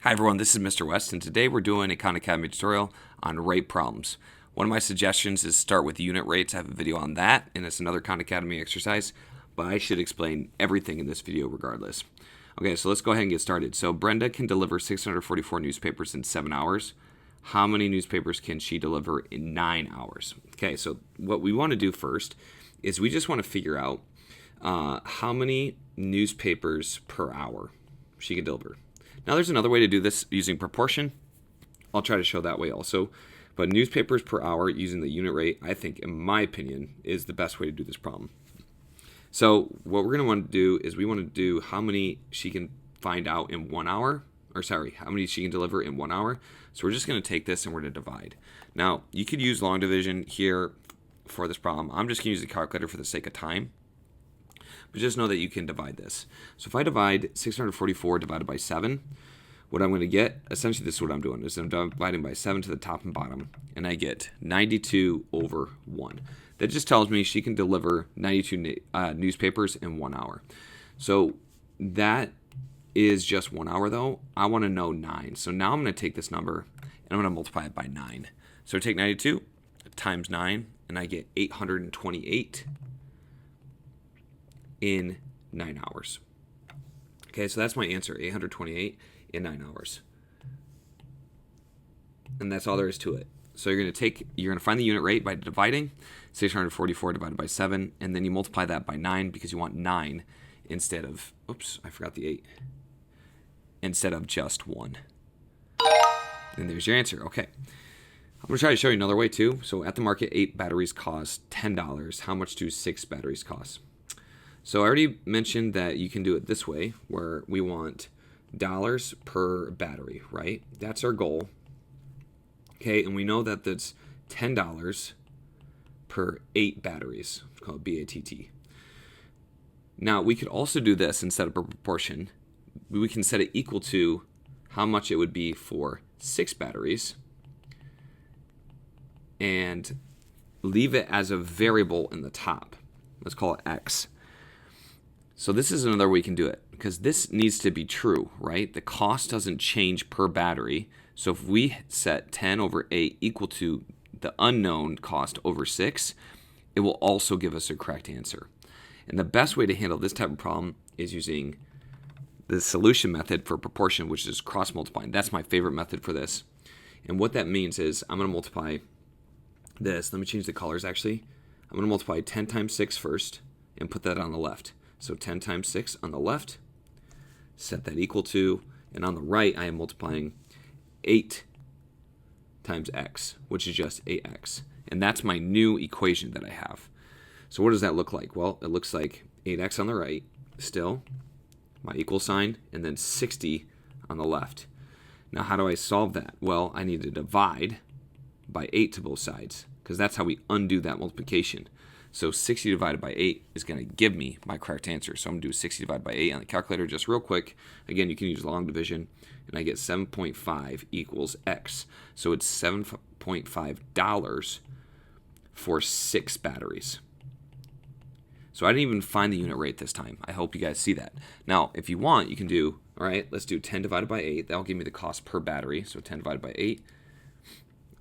Hi everyone, this is Mr. West, and today we're doing a Khan Academy tutorial on rate problems. One of my suggestions is start with unit rates. I have a video on that, and it's another Khan Academy exercise, but I should explain everything in this video regardless. Okay, so let's go ahead and get started. So Brenda can deliver 644 newspapers in 7 hours. How many newspapers can she deliver in 9 hours? Okay, so what we want to do first is we just want to figure out how many newspapers per hour she can deliver. Now there's another way to do this using proportion. I'll try to show that way also. But newspapers per hour using the unit rate, I think, in my opinion, is the best way to do this problem. So what we're going to want to do is we want to do how many she can find out in 1 hour, or sorry, how many she can deliver in 1 hour. So we're just going to take this and we're going to divide. Now, you could use long division here for this problem. I'm just going to use the calculator for the sake of time. But just know that you can divide this. So if I divide 644 divided by 7, what I'm going to get, essentially this is what I'm doing, is I'm dividing by 7 to the top and bottom, and I get 92 over 1. That just tells me she can deliver 92 newspapers in 1 hour. So that is just 1 hour though. I want to know 9. So now I'm going to take this number and I'm going to multiply it by 9. So take 92 times 9, and I get 828 in 9 hours. Okay, so that's my answer, 828 in 9 hours. And that's all there is to it. So you're going to find the unit rate by dividing 644 divided by 7, and then you multiply that by 9 because you want 9 instead of, oops, I forgot the 8, instead of just 1. And there's your answer. Okay. I'm going to try to show you another way too. So at the market, 8 batteries cost $10. How much do 6 batteries cost? So I already mentioned that you can do it this way, where we want dollars per battery, right? That's our goal. Okay, and we know that that's $10 per 8 batteries. It's called BATT. Now, we could also do this instead of per proportion. We can set it equal to how much it would be for 6 batteries and leave it as a variable in the top. Let's call it X. So this is another way you can do it, because this needs to be true, right? The cost doesn't change per battery. So if we set 10 over 8 equal to the unknown cost over 6, it will also give us a correct answer. And the best way to handle this type of problem is using the solution method for proportion, which is cross multiplying. That's my favorite method for this. And what that means is I'm going to multiply this. Let me change the colors actually. I'm going to multiply 10 times 6 first and put that on the left. So 10 times 6 on the left, set that equal to, and on the right I am multiplying 8 times x, which is just 8x. And that's my new equation that I have. So what does that look like? Well, it looks like 8x on the right, still, my equal sign, and then 60 on the left. Now how do I solve that? Well, I need to divide by 8 to both sides, because that's how we undo that multiplication. So 60 divided by 8 is going to give me my correct answer. So I'm going to do 60 divided by 8 on the calculator just real quick. Again, you can use long division, and I get 7.5 equals X. So it's $7.5 for 6 batteries. So I didn't even find the unit rate this time. I hope you guys see that. Now, if you want, you can do, all right, let's do 10 divided by 8. That'll give me the cost per battery. So 10 divided by 8,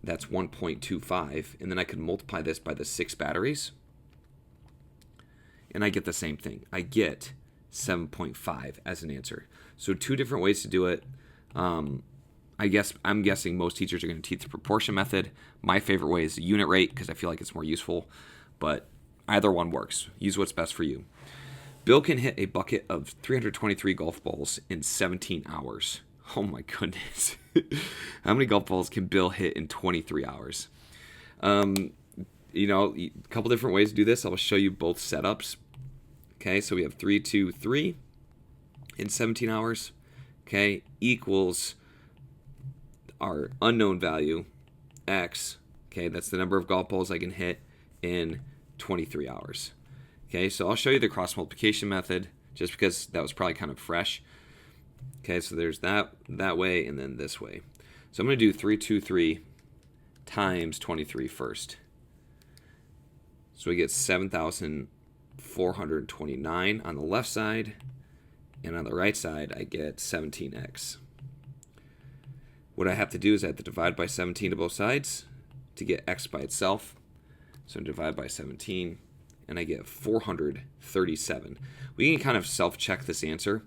that's 1.25. And then I could multiply this by the 6 batteries. And I get the same thing. I get 7.5 as an answer. So 2 different ways to do it. I'm guessing most teachers are going to teach the proportion method. My favorite way is the unit rate because I feel like it's more useful. But either one works. Use what's best for you. Bill can hit a bucket of 323 golf balls in 17 hours. Oh my goodness. How many golf balls can Bill hit in 23 hours? A couple different ways to do this. I'll show you both setups. Okay, so we have 3, 2, 3 in 17 hours, okay, equals our unknown value, X, okay, that's the number of golf balls I can hit in 23 hours. Okay, so I'll show you the cross multiplication method just because that was probably kind of fresh. Okay, so there's that way and then this way. So I'm going to do 3, 2, 3 times 23 first. So we get 7,429 on the left side, and on the right side I get 17x. What I have to do is I have to divide by 17 to both sides to get x by itself. So divide by 17, and I get 437. We can kind of self-check this answer.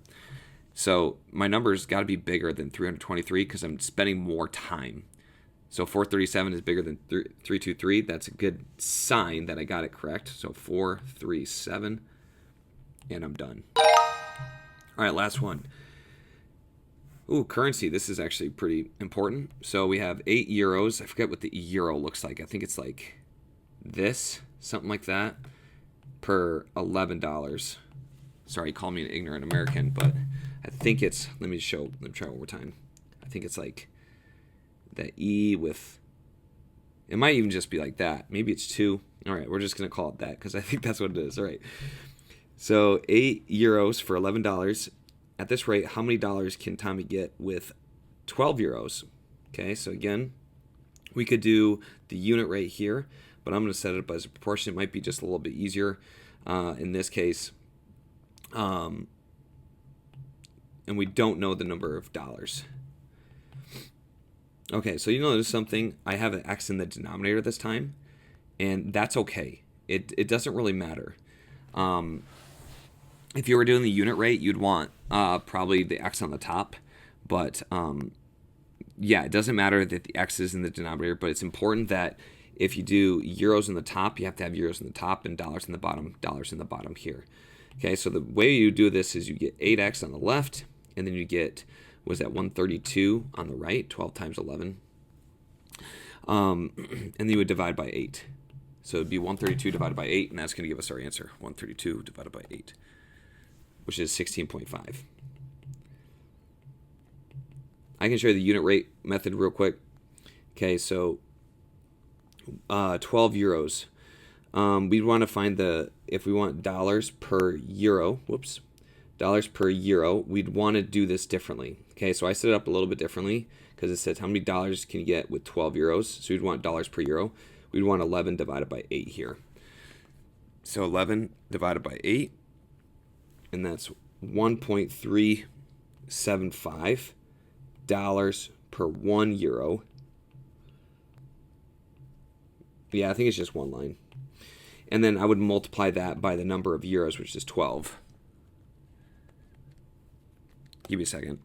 So my number's got to be bigger than 323 because I'm spending more time. So 437 is bigger than 323. That's a good sign that I got it correct. So 437, and I'm done. All right, last one. Ooh, currency. This is actually pretty important. So we have 8 euros. I forget what the euro looks like. I think it's like this, something like that, per $11. Sorry, call me an ignorant American, but I think it's, let me try one more time. I think it's like that E with, it might even just be like that. Maybe it's 2. All right, we're just going to call it that because I think that's what it is. All right. So 8 euros for $11. At this rate, how many dollars can Tommy get with 12 euros? Okay, so again, we could do the unit rate here, but I'm going to set it up as a proportion. It might be just a little bit easier in this case. And we don't know the number of dollars. Okay, so you notice something. I have an x in the denominator this time, and that's okay. It doesn't really matter. If you were doing the unit rate, you'd want probably the x on the top. But yeah, it doesn't matter that the x is in the denominator, but it's important that if you do euros in the top, you have to have euros in the top and dollars in the bottom here. Okay, so the way you do this is you get 8x on the left, and then you get, was that 132 on the right, 12 times 11. And then you would divide by 8. So it would be 132 divided by 8, and that's going to give us our answer, 132 divided by 8, which is 16.5. I can show you the unit rate method real quick. Okay, so 12 euros. We'd want to find if we want dollars per euro, dollars per euro, we'd want to do this differently. Okay, so I set it up a little bit differently because it says how many dollars can you get with 12 euros. So we'd want dollars per euro. We'd want 11 divided by 8 here. So 11 divided by 8, and that's 1.375 dollars per 1 euro. Yeah, I think it's just one line. And then I would multiply that by the number of euros, which is 12. Give me a second.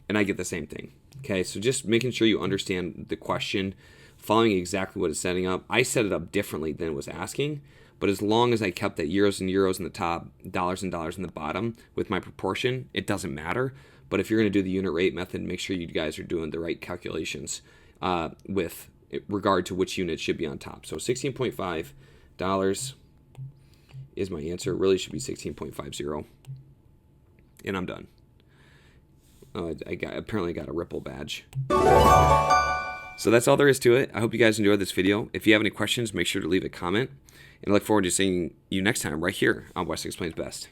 And I get the same thing. Okay, so just making sure you understand the question, following exactly what it's setting up. I set it up differently than it was asking, but as long as I kept that euros and euros in the top, dollars and dollars in the bottom with my proportion, it doesn't matter. But if you're going to do the unit rate method, make sure you guys are doing the right calculations with regard to which unit should be on top. So $16.5 is my answer. It really should be 16.50. And I'm done. Apparently got a Ripple badge. So that's all there is to it. I hope you guys enjoyed this video. If you have any questions, make sure to leave a comment. And I look forward to seeing you next time right here on Wes Explains Best.